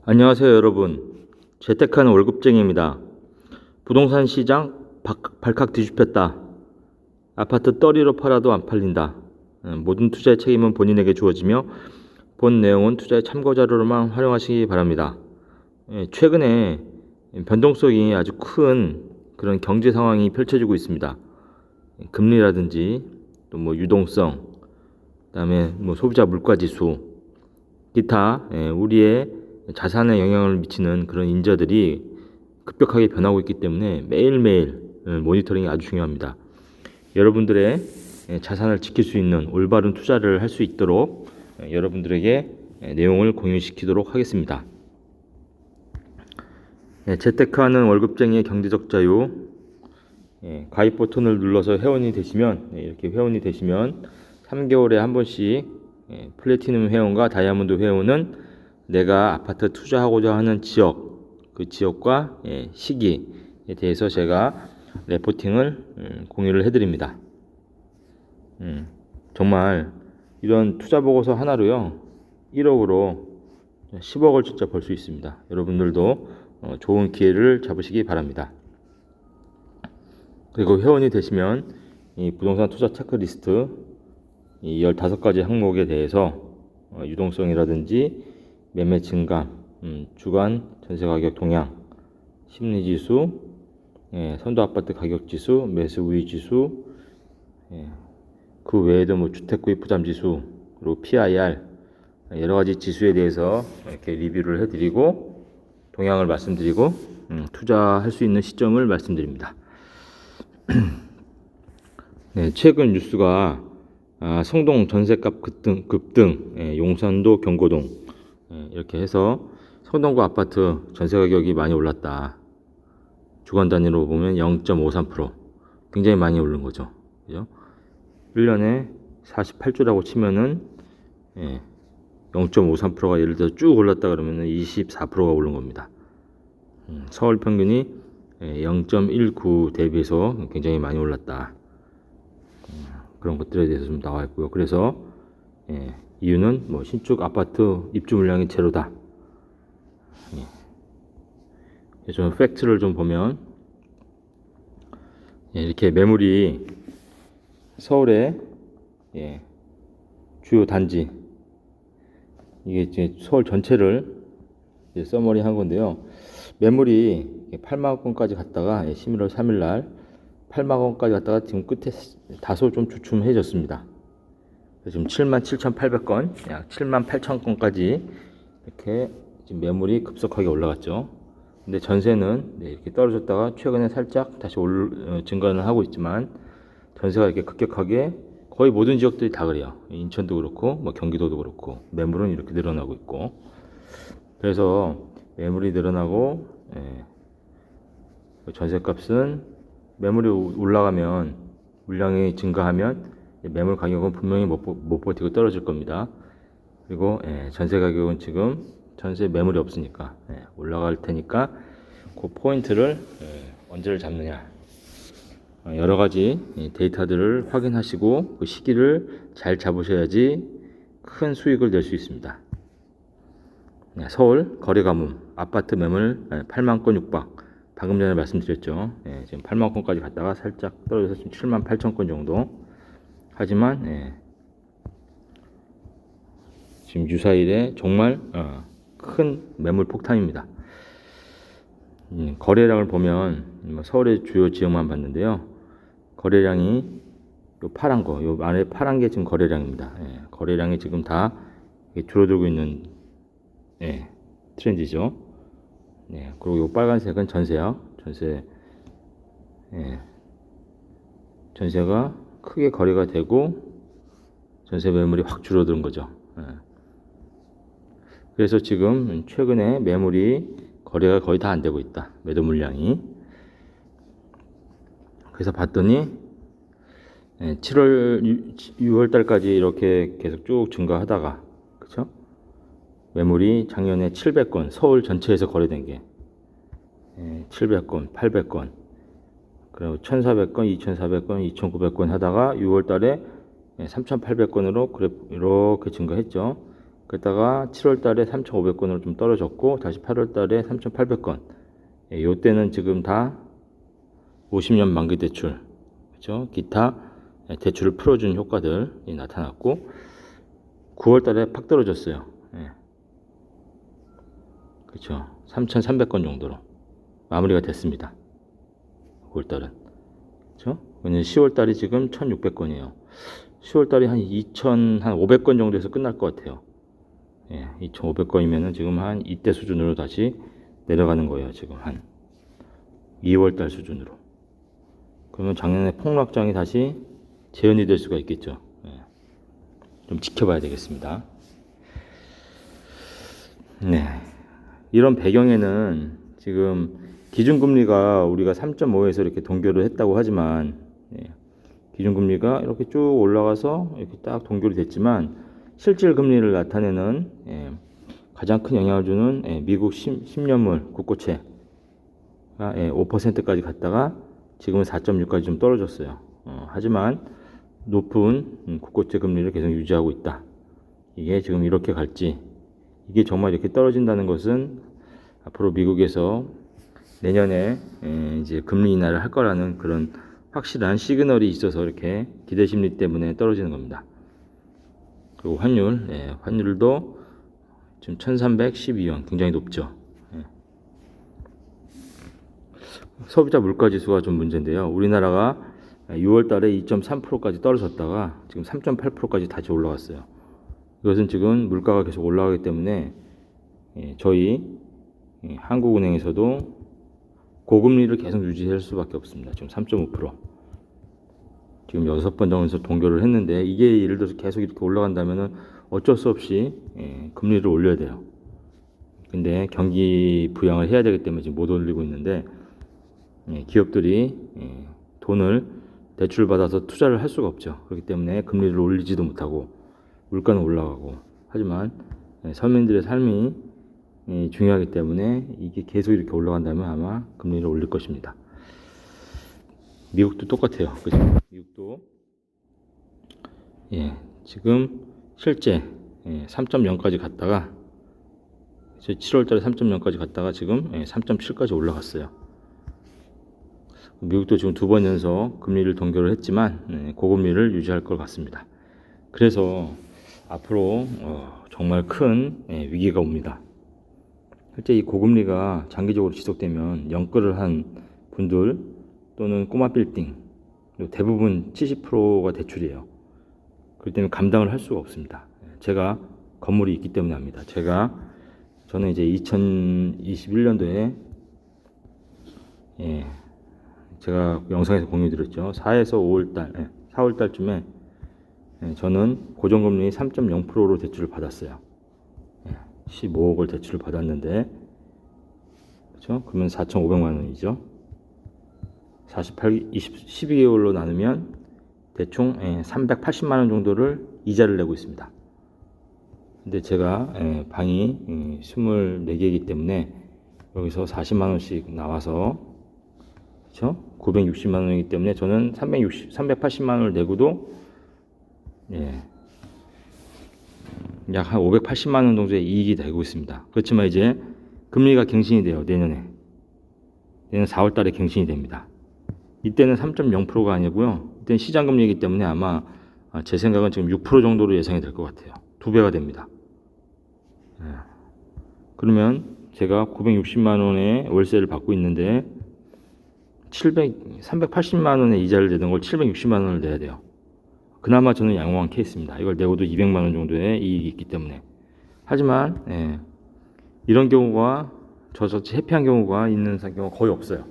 안녕하세요 여러분. 재테크하는 월급쟁이입니다. 부동산 시장 발칵 뒤집혔다. 아파트 떨이로 팔아도 안 팔린다. 모든 투자의 책임은 본인에게 주어지며 본 내용은 투자의 참고자료로만 활용하시기 바랍니다. 최근에 변동성이 아주 큰 그런 경제 상황이 펼쳐지고 있습니다. 금리라든지 또 유동성, 그다음에 소비자 물가지수, 기타 우리의 자산에 영향을 미치는 그런 인자들이 급격하게 변하고 있기 때문에 매일매일 모니터링이 아주 중요합니다. 여러분들의 자산을 지킬 수 있는 올바른 투자를 할 수 있도록 여러분들에게 내용을 공유시키도록 하겠습니다. 재테크하는 월급쟁이의 경제적 자유, 가입 버튼을 눌러서 회원이 되시면 이렇게 회원이 되시면 3개월에 한 번씩 플래티넘 회원과 다이아몬드 회원은 내가 아파트 투자하고자 하는 지역, 그 지역과 시기에 대해서 제가 레포팅을 공유를 해드립니다. 정말 이런 투자 보고서 하나로요 1억으로 10억을 진짜 벌 수 있습니다. 여러분들도 좋은 기회를 잡으시기 바랍니다. 그리고 회원이 되시면 이 부동산 투자 체크리스트 이 15가지 항목에 대해서 유동성이라든지 매매 증감, 주간 전세가격 동향, 심리지수, 선도아파트 가격지수, 매수 우위지수, 그 외에도 주택구입 부담지수, 그리고 PIR 여러가지 지수에 대해서 이렇게 리뷰를 해드리고 동향을 말씀드리고 투자할 수 있는 시점을 말씀드립니다. 최근 뉴스가 성동 전셋값 급등, 용산도 경고동 이렇게 해서 성동구 아파트 전세 가격이 많이 올랐다. 주간 단위로 보면 0.53% 굉장히 많이 오른 거죠. 그죠? 1년에 48주라고 치면은 0.53%가 예를 들어 쭉 올랐다 그러면은 24%가 오른 겁니다. 서울 평균이 0.19 대비해서 굉장히 많이 올랐다. 그런 것들에 대해서 좀 나와 있고요. 그래서 이유는 신축 아파트 입주 물량이 제로다. 좀 팩트를 좀 보면 이렇게 매물이 서울의 주요 단지 이게 이제 서울 전체를 써머리 한 건데요. 매물이 8만 건까지 갔다가 11월 3일 날 8만 건까지 갔다가 지금 끝에 다소 좀 주춤해졌습니다. 지금 77,800건, 약 78,000건까지 이렇게 지금 매물이 급속하게 올라갔죠. 근데 전세는 이렇게 떨어졌다가 최근에 살짝 다시 증가는 하고 있지만 전세가 이렇게 급격하게 거의 모든 지역들이 다 그래요. 인천도 그렇고 경기도도 그렇고 매물은 이렇게 늘어나고 있고, 그래서 매물이 늘어나고 전세값은 매물이 올라가면 물량이 증가하면 매물 가격은 분명히 못 버티고 떨어질 겁니다. 그리고 전세 가격은 지금 전세 매물이 없으니까 올라갈 테니까 그 포인트를 언제를 잡느냐, 여러 가지 데이터들을 확인하시고 그 시기를 잘 잡으셔야지 큰 수익을 낼 수 있습니다. 서울 거래 가뭄 아파트 매물 8만 건 육박, 방금 전에 말씀드렸죠. 지금 8만 건까지 갔다가 살짝 떨어져서 지금 7만 8천 건 정도. 하지만 지금 유사일에 정말 큰 매물 폭탄입니다. 거래량을 보면 서울의 주요 지역만 봤는데요. 거래량이 요 파란 거, 요 안에 파란 게 지금 거래량입니다. 거래량이 지금 다 줄어들고 있는 트렌드죠. 그리고 요 빨간색은 전세요. 전세가 크게 거래가 되고 전세 매물이 확 줄어든 거죠. 그래서 지금 최근에 매물이 거래가 거의 다 안 되고 있다. 매도 물량이. 그래서 봤더니 6월 달까지 이렇게 계속 쭉 증가하다가, 그쵸? 매물이 작년에 700건, 서울 전체에서 거래된 게 700건, 800건, 그리고 1,400건, 2,400건, 2,900건 하다가 6월 달에 3,800건으로 이렇게 증가했죠. 그러다가 7월 달에 3,500건으로 좀 떨어졌고 다시 8월 달에 3,800건. 예, 요때는 지금 다 50년 만기 대출, 그렇죠? 기타 대출을 풀어준 효과들이 나타났고 9월 달에 팍 떨어졌어요. 예. 그렇죠? 3,300건 정도로 마무리가 됐습니다. 9월 달은. 그렇죠? 10월 달이 지금 1,600건이에요. 10월 달이 한 2,500건 정도에서 끝날 것 같아요. 예, 2,500건이면은 지금 한 이때 수준으로 다시 내려가는 거예요. 지금 한 2월 달 수준으로. 그러면 작년에 폭락장이 다시 재현이 될 수가 있겠죠. 예, 좀 지켜봐야 되겠습니다. 네, 이런 배경에는 지금 기준금리가 우리가 3.5에서 이렇게 동결을 했다고 하지만, 예, 기준금리가 이렇게 쭉 올라가서 이렇게 딱 동결이 됐지만 실질 금리를 나타내는, 예, 가장 큰 영향을 주는, 예, 미국 10년물 국고채가, 예, 5%까지 갔다가 지금은 4.6까지 좀 떨어졌어요. 하지만 높은 국고채 금리를 계속 유지하고 있다. 이게 지금 이렇게 갈지, 이게 정말 이렇게 떨어진다는 것은 앞으로 미국에서 내년에, 예, 이제 금리 인하를 할 거라는 그런 확실한 시그널이 있어서 이렇게 기대 심리 때문에 떨어지는 겁니다. 그리고 환율, 예, 환율도 지금 1312원 굉장히 높죠. 예. 소비자 물가 지수가 좀 문제인데요. 우리나라가 6월 달에 2.3%까지 떨어졌다가 지금 3.8%까지 다시 올라갔어요. 이것은 지금 물가가 계속 올라가기 때문에, 예, 저희, 예, 한국은행에서도 고금리를 계속 유지할 수밖에 없습니다. 지금 3.5%. 지금 6번 정도에서 동결을 했는데 이게 예를 들어서 계속 이렇게 올라간다면은 어쩔 수 없이, 예, 금리를 올려야 돼요. 근데 경기 부양을 해야 되기 때문에 지금 못 올리고 있는데, 예, 기업들이, 예, 돈을 대출을 받아서 투자를 할 수가 없죠. 그렇기 때문에 금리를 올리지도 못하고 물가는 올라가고. 하지만, 예, 서민들의 삶이, 예, 중요하기 때문에 이게 계속 이렇게 올라간다면 아마 금리를 올릴 것입니다. 미국도 똑같아요. 그죠? 미국도, 예, 지금 실제, 예, 3.0까지 갔다가 7월달에 3.0까지 갔다가 지금, 예, 3.7까지 올라갔어요. 미국도 지금 2번 연속 금리를 동결을 했지만, 예, 고금리를 유지할 것 같습니다. 그래서 앞으로 정말 큰, 예, 위기가 옵니다. 실제 이 고금리가 장기적으로 지속되면 연끌을 한 분들 또는 꼬마 빌딩, 대부분 70%가 대출이에요. 그렇기 때문에 감당을 할 수가 없습니다. 제가 건물이 있기 때문에 합니다. 저는 이제 2021년도에, 예, 제가 영상에서 공유드렸죠. 4에서 5월달, 예, 4월달쯤에, 예, 저는 고정금리 3.0%로 대출을 받았어요. 15억을 대출을 받았는데, 그렇죠? 그러면 4,500만 원이죠. 12개월로 나누면 대충, 380만 원 정도를 이자를 내고 있습니다. 근데 제가, 방이 24개이기 때문에 여기서 40만 원씩 나와서, 그렇죠? 960만 원이기 때문에 저는 380만 원을 내고도, 예, 약 한 580만 원 정도의 이익이 되고 있습니다. 그렇지만 이제 금리가 갱신이 돼요. 내년 4월 달에 갱신이 됩니다. 이때는 3.0%가 아니고요. 이때는 시장금리이기 때문에 아마, 제 생각은 지금 6% 정도로 예상이 될 것 같아요. 2배가 됩니다. 예. 그러면 제가 960만 원의 월세를 받고 있는데 380만 원의 이자를 내던 걸 760만 원을 내야 돼요. 그나마 저는 양호한 케이스입니다. 이걸 내고도 200만 원 정도의 이익이 있기 때문에. 하지만, 예, 이런 경우가 저같이 회피한 경우가 있는 경우가 거의 없어요.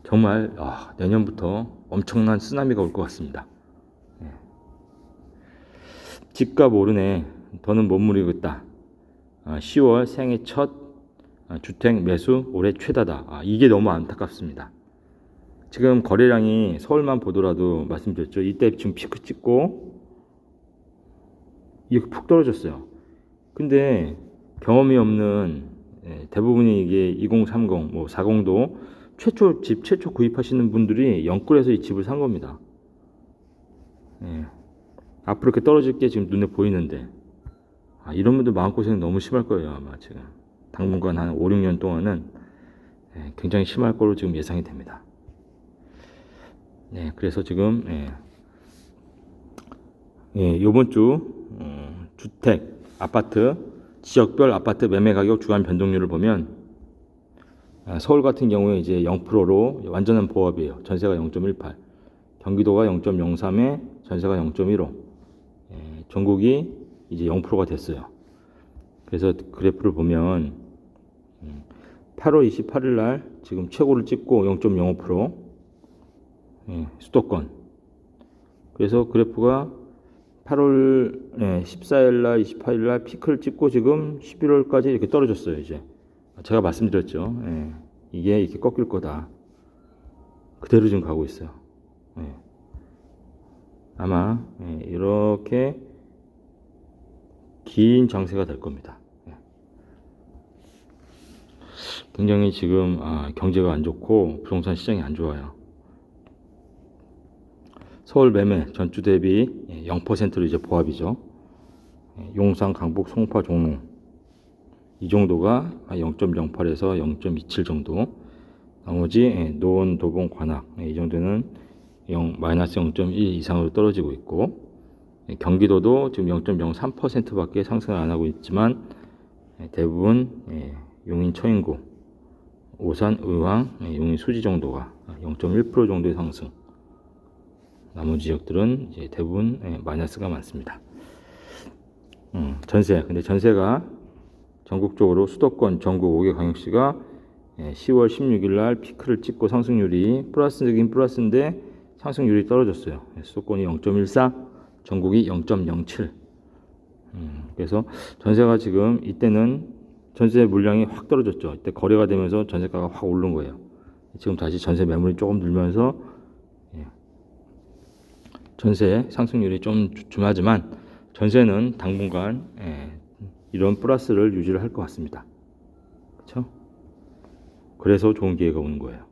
정말, 내년부터 엄청난 쓰나미가 올 것 같습니다. 예. 집값 오르네. 더는 못 누리겠다. 10월 생애 첫 주택 매수 올해 최다다. 이게 너무 안타깝습니다. 지금 거래량이 서울만 보더라도 말씀드렸죠. 이때 지금 피크 찍고 이렇게 푹 떨어졌어요. 근데 경험이 없는, 대부분이 이게 2030, 뭐 40도 집 최초 구입하시는 분들이 영끌에서 이 집을 산 겁니다. 예. 앞으로 이렇게 떨어질 게 지금 눈에 보이는데 이런 분들 마음고생 너무 심할 거예요. 아마 지금 당분간 한 5, 6년 동안은 굉장히 심할 거로 지금 예상이 됩니다. 네, 그래서 지금 이번 주 주택, 아파트, 지역별 아파트 매매 가격 주간 변동률을 보면 서울 같은 경우에 이제 0%로 완전한 보합이에요. 전세가 0.18, 경기도가 0.03에 전세가 0.15, 전국이 이제 0%가 됐어요. 그래서 그래프를 보면 8월 28일 날 지금 최고를 찍고 0.05%, 수도권. 그래서 그래프가 8월 14일 날, 28일 날 피크를 찍고 지금 11월까지 이렇게 떨어졌어요. 이제 제가 말씀드렸죠. 이게 이렇게 꺾일 거다. 그대로 지금 가고 있어요. 아마 이렇게 긴 장세가 될 겁니다. 굉장히 지금 경제가 안 좋고 부동산 시장이 안 좋아요. 서울 매매 전주 대비 0%로 이제 보합이죠. 용산, 강북, 송파, 종로 이 정도가 0.08에서 0.27 정도. 나머지 노원, 도봉, 관악 이 정도는 마이너스 0.1 이상으로 떨어지고 있고, 경기도도 지금 0.03%밖에 상승을 안 하고 있지만 대부분 용인, 처인구, 오산, 의왕, 용인, 수지 정도가 0.1% 정도의 상승. 나머지 지역들은 이제 대부분 마이너스가 많습니다. 전세. 근데 전세가 전국적으로 수도권, 전국 5개 광역시가 10월 16일 날 피크를 찍고 상승률이 플러스긴 플러스인데 상승률이 떨어졌어요. 수도권이 0.14, 전국이 0.07. 그래서 전세가 지금 이때는 전세 물량이 확 떨어졌죠. 이때 거래가 되면서 전세가가 확 오른 거예요. 지금 다시 전세 매물이 조금 늘면서 전세 상승률이 좀 주춤하지만 전세는 당분간 이런 플러스를 유지를 할 것 같습니다. 그렇죠? 그래서 좋은 기회가 오는 거예요.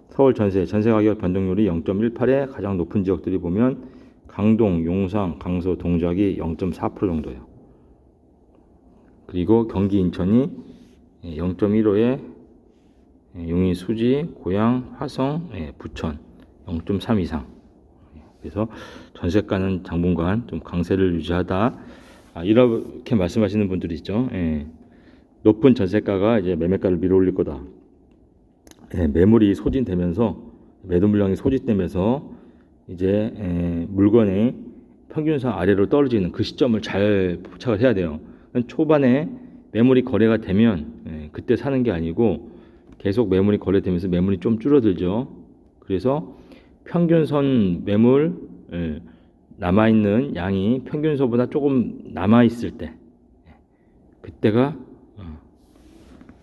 서울 전세 가격 변동률이 0.18에 가장 높은 지역들이 보면 강동, 용산, 강서, 동작이 0.4% 정도예요. 그리고 경기, 인천이 0.15에 용인, 수지, 고양, 화성, 부천 0.3 이상. 그래서 전세가는 당분간 좀 강세를 유지하다. 이렇게 말씀하시는 분들이 있죠. 높은 전세가가 이제 매매가를 밀어올릴 거다. 매물이 소진되면서 매도 물량이 소진되면서 이제 물건의 평균선 아래로 떨어지는 그 시점을 잘 포착을 해야 돼요. 초반에 매물이 거래가 되면 그때 사는 게 아니고 계속 매물이 거래되면서 매물이 좀 줄어들죠. 그래서 평균선 매물 남아있는 양이 평균선보다 조금 남아있을 때 그때가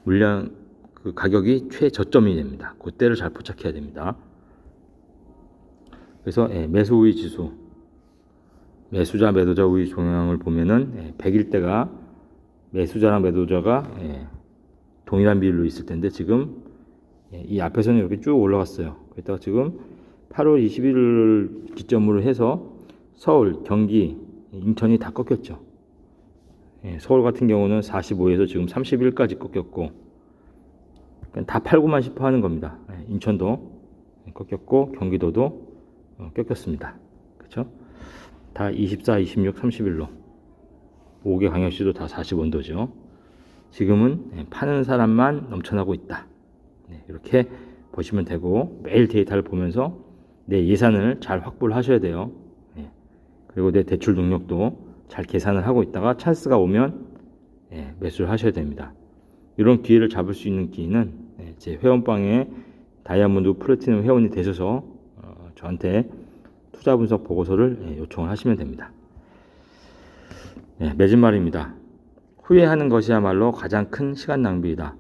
물량 그 가격이 최저점이 됩니다. 그때를 잘 포착해야 됩니다. 그래서 매수 우위 지수, 매수자 매도자 우위 종양을 보면은 100일 때가 매수자랑 매도자가 동일한 비율로 있을 텐데 지금 이 앞에서는 이렇게 쭉 올라갔어요. 그랬다가 지금 8월 21일을 기점으로 해서 서울, 경기, 인천이 다 꺾였죠. 서울 같은 경우는 45에서 지금 31까지 꺾였고 다 팔고만 싶어 하는 겁니다. 인천도 꺾였고 경기도도 꺾였습니다. 그렇죠? 다 24, 26, 31로 5개 광역시도 다 40원도죠. 지금은 파는 사람만 넘쳐나고 있다. 이렇게 보시면 되고 매일 데이터를 보면서 내 예산을 잘 확보를 하셔야 돼요. 그리고 내 대출 능력도 잘 계산을 하고 있다가 찬스가 오면 매수를 하셔야 됩니다. 이런 기회를 잡을 수 있는 기회는 제 회원방에 다이아몬드 플래티넘 회원이 되셔서 저한테 투자 분석 보고서를 요청을 하시면 됩니다. 맺은 말입니다. 후회하는 것이야말로 가장 큰 시간 낭비이다.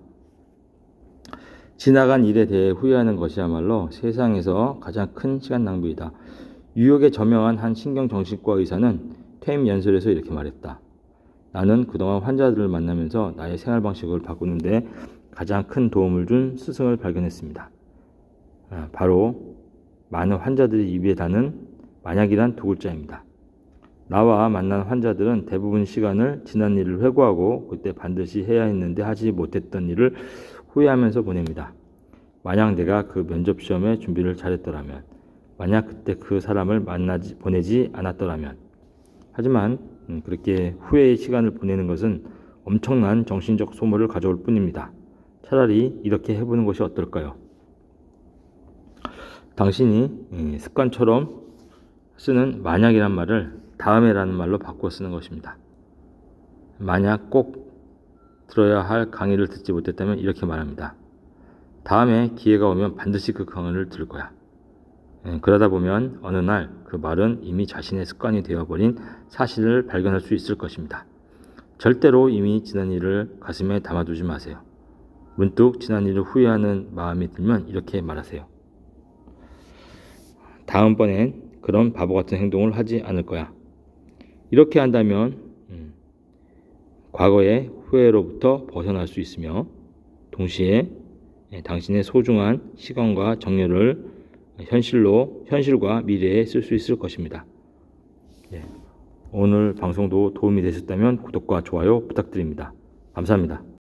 지나간 일에 대해 후회하는 것이야말로 세상에서 가장 큰 시간 낭비이다. 뉴욕에 저명한 한 신경정신과 의사는 퇴임 연설에서 이렇게 말했다. 나는 그동안 환자들을 만나면서 나의 생활 방식을 바꾸는데 가장 큰 도움을 준 스승을 발견했습니다. 바로 많은 환자들이 입에 다는 만약이란 두 글자입니다. 나와 만난 환자들은 대부분 시간을 지난 일을 회고하고 그때 반드시 해야 했는데 하지 못했던 일을 후회하면서 보냅니다. 만약 내가 그 면접 시험에 준비를 잘했더라면, 만약 그때 그 사람을 보내지 않았더라면. 하지만 그렇게 후회의 시간을 보내는 것은 엄청난 정신적 소모를 가져올 뿐입니다. 차라리 이렇게 해보는 것이 어떨까요? 당신이 습관처럼 쓰는 만약이란 말을 다음에라는 말로 바꿔 쓰는 것입니다. 만약 꼭 들어야 할 강의를 듣지 못했다면 이렇게 말합니다. 다음에 기회가 오면 반드시 그 강의를 들을 거야. 그러다 보면 어느 날 그 말은 이미 자신의 습관이 되어버린 사실을 발견할 수 있을 것입니다. 절대로 이미 지난 일을 가슴에 담아두지 마세요. 문득 지난 일을 후회하는 마음이 들면 이렇게 말하세요. 다음번엔 그런 바보 같은 행동을 하지 않을 거야. 이렇게 한다면 과거의 후회로부터 벗어날 수 있으며 동시에 당신의 소중한 시간과 정열을 현실과 미래에 쓸 수 있을 것입니다. 오늘 방송도 도움이 되셨다면 구독과 좋아요 부탁드립니다. 감사합니다.